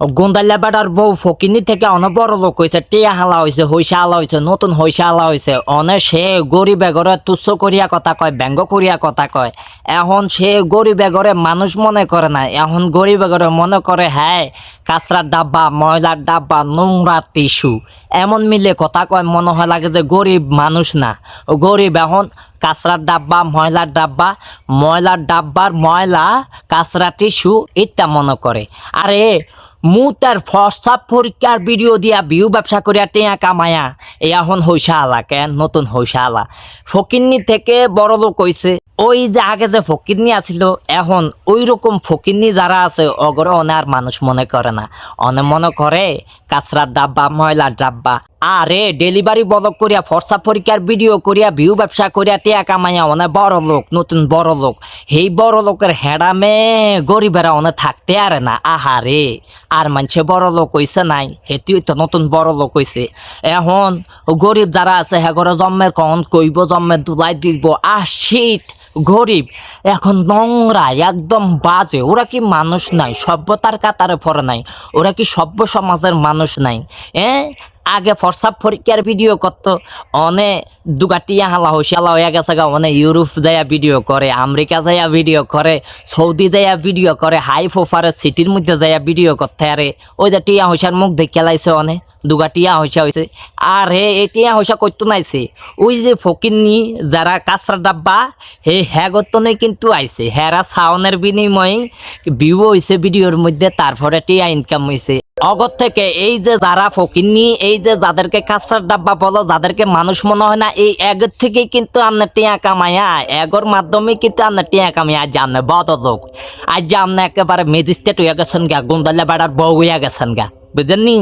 গোন্দাল্লা better বউ ফকিনি থেকে অনেক বড় লোক হয়েছে, টিয়া হালা হয়েছে, হইসা হালা হয়েছে, নতুন হইসা হালা হয়েছে। অনে সে গরিব এগরে তুচ্ছ করিয়া কথা কয়, ব্যঙ্গ করিয়া কথা কয়। এখন সে গরিব এগরে মানুষ মনে করে না, এখন গরিব এগরে মনে করে হ্যাঁ কাঁচরার ডাব্বা, ময়লার ডাব্বা, নোংরা টিস্যু এমন মিলে কথা কয়। মনে হয় লাগে যে গরিব মানুষ না, গরিব এখন কাঁচরার ডাব্বা, ময়লার ডাব্বা, ময়লার ডাব্বার ময়লা, কাঁচরা টিস্যু ইত্যা মনে করে। আরে তার ফসাব পরীক্ষার ভিডিও দিয়া বিহু ব্যবসা করিয়া টেয়া কামায়া এখন হইসা আলা কেন নতুন হইসা আলা ফকিন্নি থেকে বড় লোক হইছে। ওই যে আগে যে ফকিন্নি আছিল এখন ওই রকম ফকিন্নি যারা আছে অগরে অনে আর মানুষ মনে করে না, অনে মনে করে কাঁচরার ডাব্বা, ময়লার ডাব্বা। আরে ডেলিভারি বলক করিয়া ফর্সা পরীক্ষার ভিডিও করিয়া ভিউ ব্যবসা করিয়া টিয়া কামাইয়া অনেক বড় লোক, নতুন বড় লোক। এই বড় লোকের হেডামে গরিবেরা অনেক থাকতে আরে না। আহারে আর মানছে বড় লোক হইছে নাই, হেতিও তো নতুন বড় লোক হইছে। এখন গরিব যারা আছে হেগরে জন্মের কখন কইব, জন্মের দুলাই দিব। শিট গরিব এখন নোংরা একদম বাজে। ওরা কি মানুষ নাই? সভ্যতার কাতারে পড়ে নাই? ওরা কি সভ্য সমাজের মানুষ নাই? আগে ফরসাপ পরীক্ষার ভিডিও করতো, অনে দুগাটিয়া হালা হইসালা হইয়া গেছে গা। অনে ইউরোপ যাইয়া ভিডিও করে, আমেরিকা যাইয়া ভিডিও করে, সৌদি যাইয়া ভিডিও করে, হাই প্রোফাইলের সিটির মধ্যে যাইয়া ভিডিও করতে। আরে ওই যে টিয়া হইসার মুখ দেখে লাইছে, অনে দুগাটিয়া হইসা হয়েছে। আর হে এ টিয়া হইসা করতো নাইছে ওই যে ফকিরনি যারা কাঁচরা ডাব্বা হে হ্যাগতনে কিন্তু আইছে, হেরা সাউনের বিনিময়ে ভিউ হইছে ভিডিওর মধ্যে, তারপরে টিয়া ইনকাম হইছে অগত থেকে। এই যে যারা ফকিরনি, এই যে যাদেরকে কাঁচরার ডাব্বা বলো, যাদেরকে মানুষ মনে হয় না, এই এগর থেকেই কিন্তু আপনার টিয়া কামায়া, এগর মাধ্যমে কিন্তু আপনার টিয়া কামায়া। আজ আমনে বড় লোক, আজ আমনে একেবারে ম্যাজিস্ট্রেট হইয়া গেছেন গা, গুন্দাল্লা বেড়ার বউ হইয়া গেছেন গা, বুঝেননি?